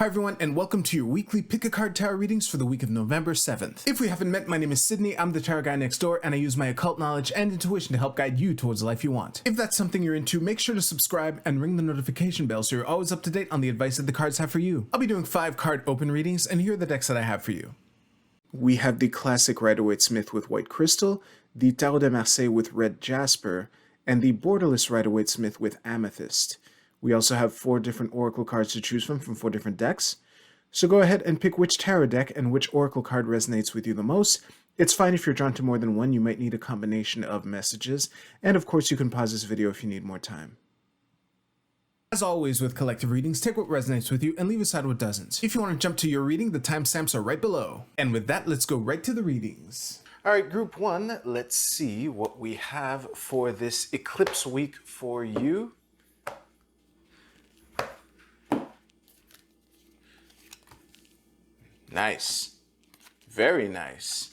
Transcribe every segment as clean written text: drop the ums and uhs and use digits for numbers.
Hi everyone, and welcome to your weekly Pick a Card Tarot readings for the week of November 7th. If we haven't met, my name is Sydney, I'm the tarot guy next door, and I use my occult knowledge and intuition to help guide you towards the life you want. If that's something you're into, make sure to subscribe and ring the notification bell so you're always up to date on the advice that the cards have for you. I'll be doing 5 card open readings, and here are the decks that I have for you. We have the classic Rider-Waite-Smith with white crystal, the Tarot de Marseille with red jasper, and the borderless Rider-Waite-Smith with amethyst. We also have 4 different oracle cards to choose from 4 different decks. So go ahead and pick which tarot deck and which oracle card resonates with you the most. It's fine if you're drawn to more than one, you might need a combination of messages. And of course you can pause this video if you need more time. As always with collective readings, take what resonates with you and leave aside what doesn't. If you want to jump to your reading, the timestamps are right below. And with that, let's go right to the readings. Alright, group 1, let's see what we have for this eclipse week for you. Nice. Very nice.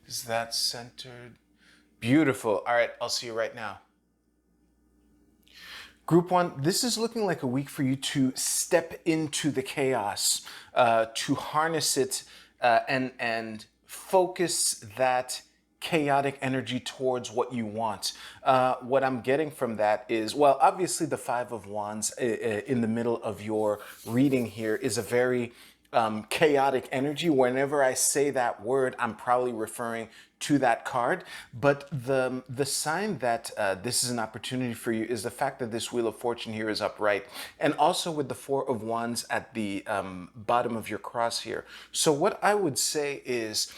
Is that centered? Beautiful. All right, I'll see you right now. Group 1, this is looking like a week for you to step into the chaos, to harness it and focus that chaotic energy towards what you want. What I'm getting from that is, well, obviously the 5 of Wands in the middle of your reading here is a very chaotic energy. Whenever I say that word, I'm probably referring to that card. But the sign that this is an opportunity for you is the fact that this Wheel of Fortune here is upright. And also with the 4 of Wands at the bottom of your cross here. So what I would say is,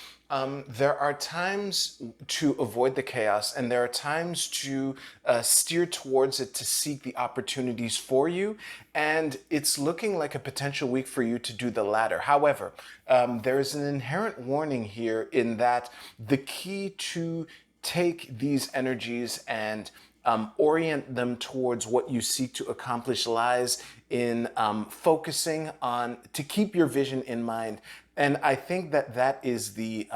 there are times to avoid the chaos, and there are times to steer towards it to seek the opportunities for you. And it's looking like a potential week for you to do the latter. However, there is an inherent warning here in that the key to take these energies and orient them towards what you seek to accomplish lies in focusing on, to keep your vision in mind. And I think that that is the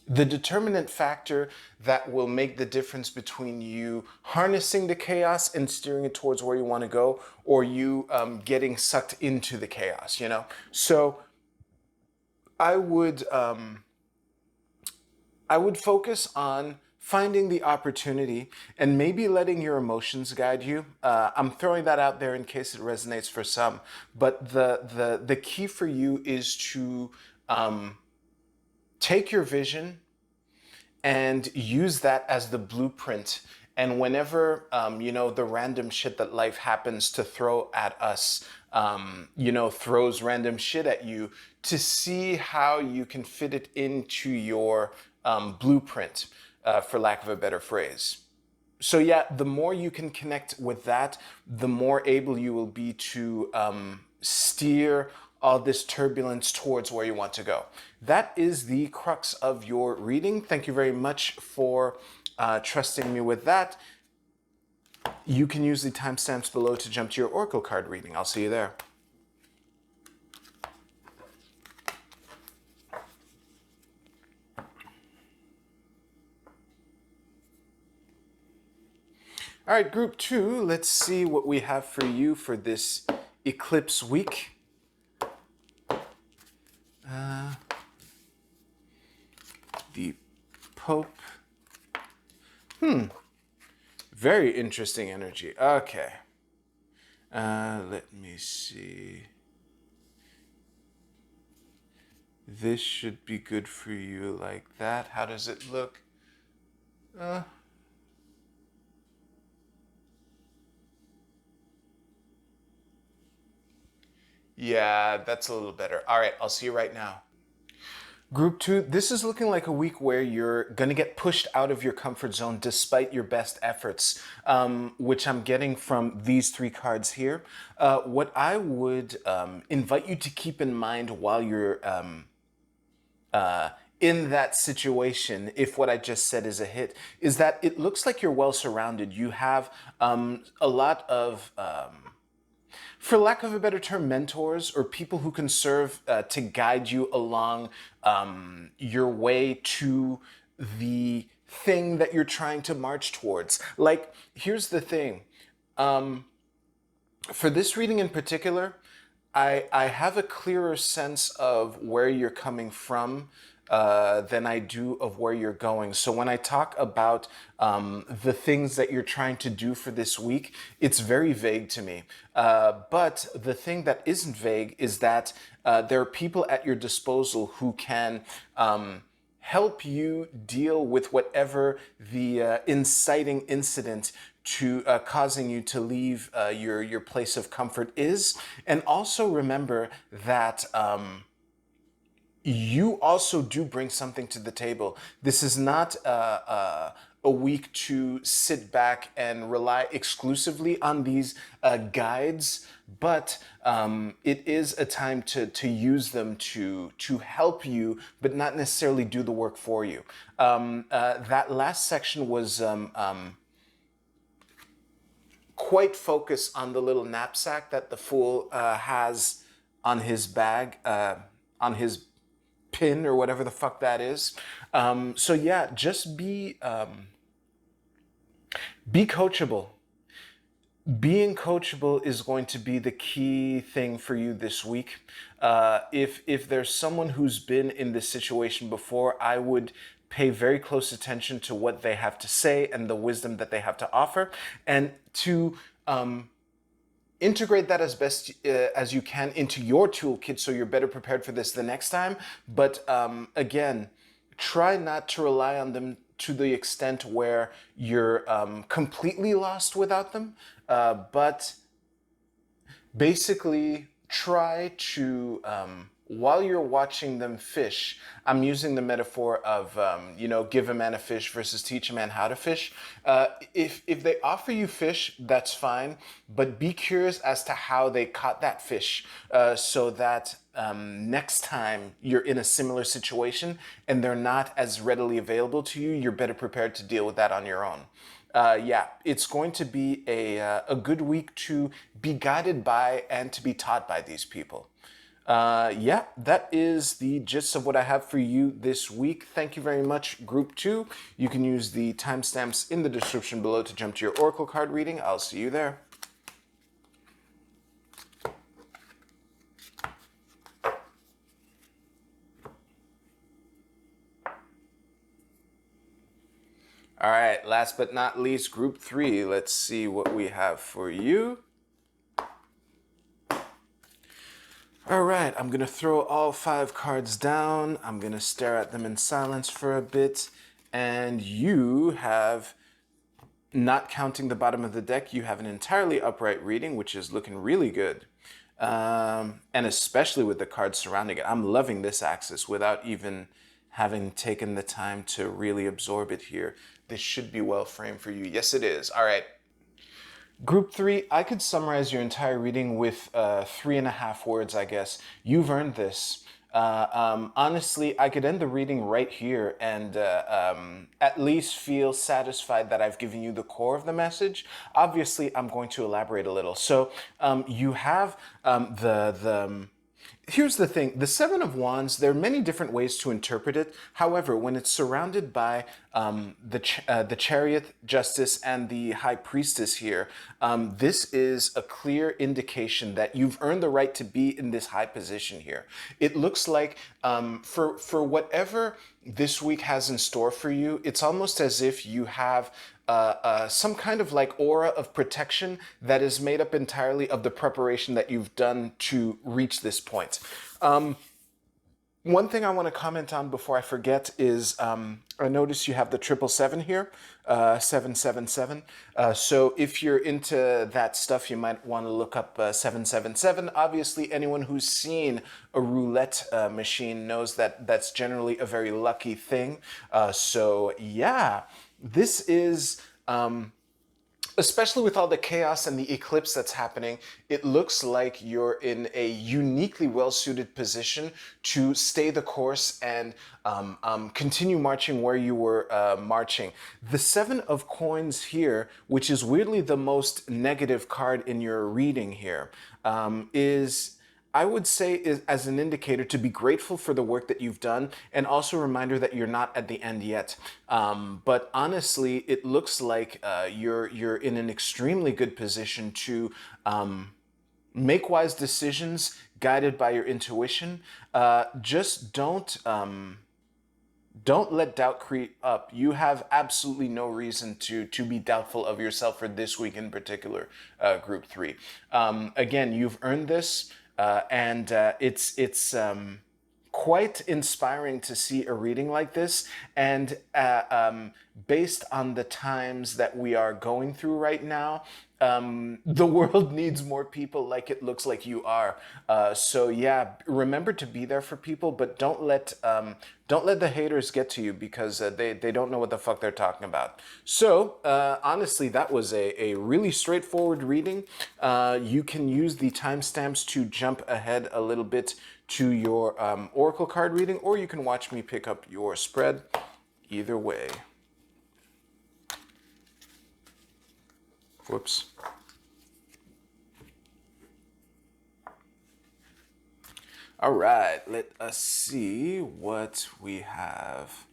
determinant factor that will make the difference between you harnessing the chaos and steering it towards where you want to go, or you getting sucked into the chaos, you know? So I would focus on finding the opportunity and maybe letting your emotions guide you. I'm throwing that out there in case it resonates for some, but the key for you is to take your vision and use that as the blueprint. And whenever, you know, the random shit that life happens to throw at us, you know, throws random shit at you, to see how you can fit it into your blueprint. For lack of a better phrase. So yeah, the more you can connect with that, the more able you will be to steer all this turbulence towards where you want to go. That is the crux of your reading. Thank you very much for trusting me with that. You can use the timestamps below to jump to your Oracle card reading. I'll see you there. All right, group 2, let's see what we have for you for this eclipse week. The Pope. Very interesting energy. Okay. Let me see. This should be good for you like that. How does it look? Yeah, that's a little better. All right, I'll see you right now. Group 2, this is looking like a week where you're going to get pushed out of your comfort zone despite your best efforts, which I'm getting from these 3 cards here. What I would invite you to keep in mind while you're in that situation, if what I just said is a hit, is that it looks like you're well surrounded. You have a lot of for lack of a better term, mentors or people who can serve to guide you along your way to the thing that you're trying to march towards. Like, here's the thing. For this reading in particular, I have a clearer sense of where you're coming from than I do of where you're going. So when I talk about the things that you're trying to do for this week, it's very vague to me. But the thing that isn't vague is that there are people at your disposal who can help you deal with whatever the inciting incident to causing you to leave your place of comfort is. And also remember that you also do bring something to the table. This is not a week to sit back and rely exclusively on these guides, but it is a time to use them to help you, but not necessarily do the work for you. That last section was quite focused on the little knapsack that the fool has on his bag, on his pin or whatever the fuck that is. So yeah, just be coachable. Being coachable is going to be the key thing for you this week. If there's someone who's been in this situation before, I would pay very close attention to what they have to say and the wisdom that they have to offer, and to integrate that as best as you can into your toolkit so you're better prepared for this the next time. But again, try not to rely on them to the extent where you're completely lost without them. But basically, try to, while you're watching them fish, I'm using the metaphor of, give a man a fish versus teach a man how to fish. If they offer you fish, that's fine, but be curious as to how they caught that fish, so that next time you're in a similar situation and they're not as readily available to you, you're better prepared to deal with that on your own. Yeah, it's going to be a good week to be guided by and to be taught by these people. Yeah, that is the gist of what I have for you this week. Thank you very much, Group 2. You can use the timestamps in the description below to jump to your Oracle card reading. I'll see you there. All right, last but not least, Group 3. Let's see what we have for you. All right, I'm going to throw all 5 cards down. I'm going to stare at them in silence for a bit. And you have, not counting the bottom of the deck, you have an entirely upright reading, which is looking really good. And especially with the cards surrounding it. I'm loving this axis without even having taken the time to really absorb it here. This should be well framed for you. Yes, it is. All right. Group 3, I could summarize your entire reading with 3.5 words, I guess. You've earned this. Honestly, I could end the reading right here and at least feel satisfied that I've given you the core of the message. Obviously, I'm going to elaborate a little. So you have here's the thing. The Seven of Wands, there are many different ways to interpret it. However, when it's surrounded by the Chariot, Justice, and the High Priestess here, this is a clear indication that you've earned the right to be in this high position here. It looks like for whatever this week has in store for you, it's almost as if you have some kind of like aura of protection that is made up entirely of the preparation that you've done to reach this point. One thing I want to comment on before I forget is I notice you have the 777 here, 777. So if you're into that stuff, you might want to look up 777. Obviously, anyone who's seen a roulette machine knows that that's generally a very lucky thing. So yeah. This is especially with all the chaos and the eclipse that's happening, it looks like you're in a uniquely well-suited position to stay the course and continue marching where you were marching. The Seven of Coins here, which is weirdly the most negative card in your reading here, is, I would say, is as an indicator to be grateful for the work that you've done, and also a reminder that you're not at the end yet. But honestly, it looks like you're in an extremely good position to make wise decisions guided by your intuition. Just don't let doubt creep up. You have absolutely no reason to be doubtful of yourself for this week in particular, Group 3. Again, you've earned this, and it's quite inspiring to see a reading like this. And based on the times that we are going through right now, the world needs more people like it looks like you are. So yeah, remember to be there for people, but don't let the haters get to you, because they don't know what the fuck they're talking about. So honestly, that was a really straightforward reading. You can use the timestamps to jump ahead a little bit to your Oracle card reading, or you can watch me pick up your spread. Either way. Whoops. All right, let us see what we have.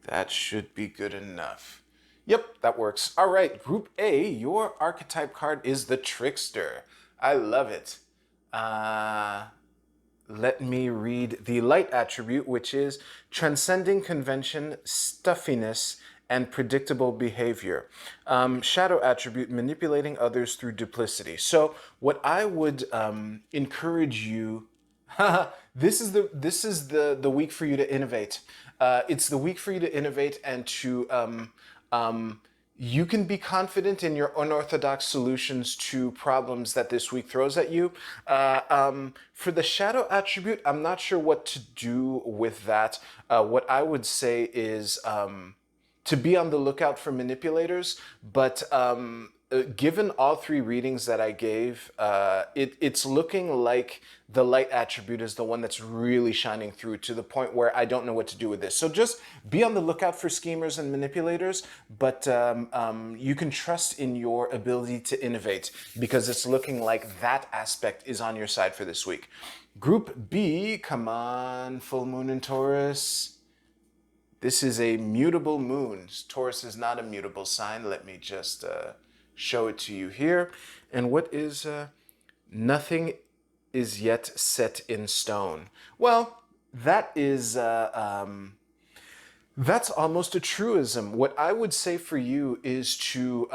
That should be good enough. Yep, that works. All right, Group A, your archetype card is the Trickster. I love it. Let me read the light attribute, which is transcending convention, stuffiness, and predictable behavior. Shadow attribute, manipulating others through duplicity. So what I would encourage you, this is the week for you to innovate. It's the week for you to innovate and to you can be confident in your unorthodox solutions to problems that this week throws at you. For the shadow attribute, I'm not sure what to do with that. What I would say is to be on the lookout for manipulators, but given all three readings that I gave, it's looking like the light attribute is the one that's really shining through to the point where I don't know what to do with this. So just be on the lookout for schemers and manipulators, but you can trust in your ability to innovate, because it's looking like that aspect is on your side for this week. Group B, come on, full moon in Taurus. This is a mutable moon. Taurus is not a mutable sign. Let me just show it to you here. And what is nothing is yet set in stone? Well, that is that's almost a truism. What I would say for you is to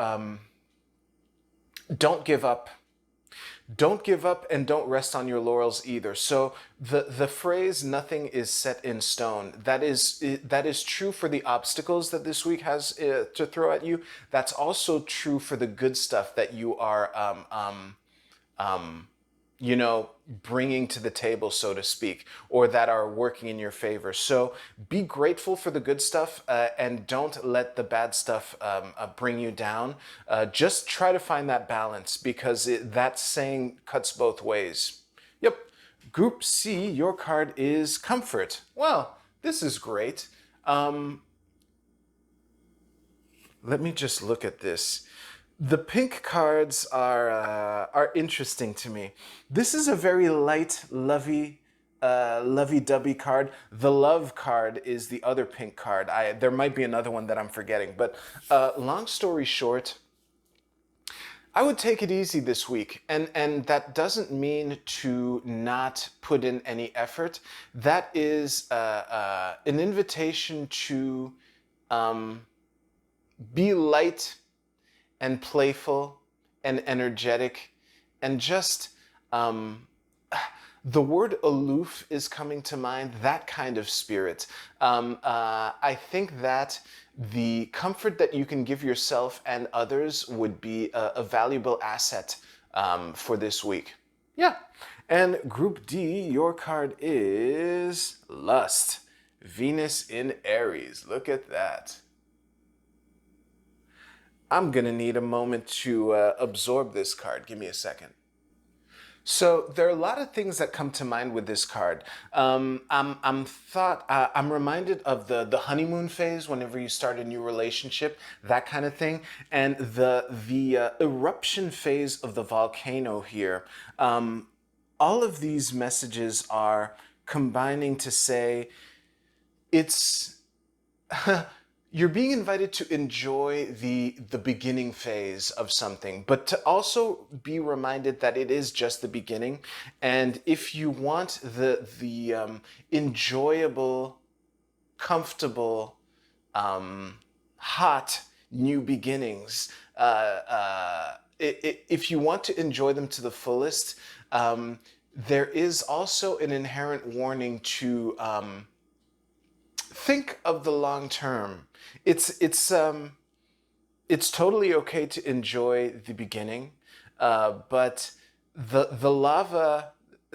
don't give up. Don't give up, and don't rest on your laurels either. So the phrase "nothing is set in stone," that is true for the obstacles that this week has to throw at you. That's also true for the good stuff that you are you know, bringing to the table, so to speak, or that are working in your favor. So be grateful for the good stuff, and don't let the bad stuff bring you down. Just try to find that balance, because that saying cuts both ways. Yep. Group C, your card is Comfort. Well, this is great. Let me just look at this. The pink cards are interesting to me. This is a very light, lovey-dovey card. The love card is the other pink card. There might be another one that I'm forgetting, but long story short, I would take it easy this week, and that doesn't mean to not put in any effort. That is an invitation to be light and playful and energetic, and just the word aloof is coming to mind, that kind of spirit. I think that the comfort that you can give yourself and others would be a valuable asset for this week. Yeah. And Group D, your card is Lust. Venus in Aries. Look at that. I'm gonna need a moment to absorb this card. Give me a second. So there are a lot of things that come to mind with this card. I'm reminded of the honeymoon phase whenever you start a new relationship, that kind of thing, and the eruption phase of the volcano here. All of these messages are combining to say it's you're being invited to enjoy the beginning phase of something, but to also be reminded that it is just the beginning. And if you want the enjoyable, comfortable, hot new beginnings, if you want to enjoy them to the fullest, there is also an inherent warning to think of the long term. It's totally okay to enjoy the beginning, but the lava,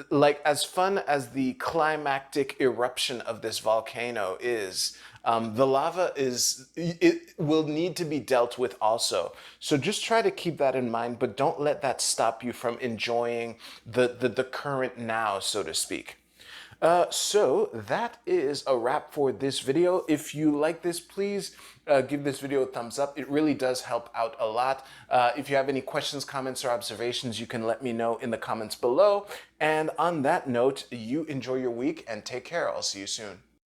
like as fun as the climactic eruption of this volcano is, the lava it will need to be dealt with also. So just try to keep that in mind, but don't let that stop you from enjoying the current now, so to speak. So that is a wrap for this video. If you like this, please give this video a thumbs up. It really does help out a lot. If you have any questions, comments, or observations, you can let me know in the comments below. And on that note, you enjoy your week and take care. I'll see you soon.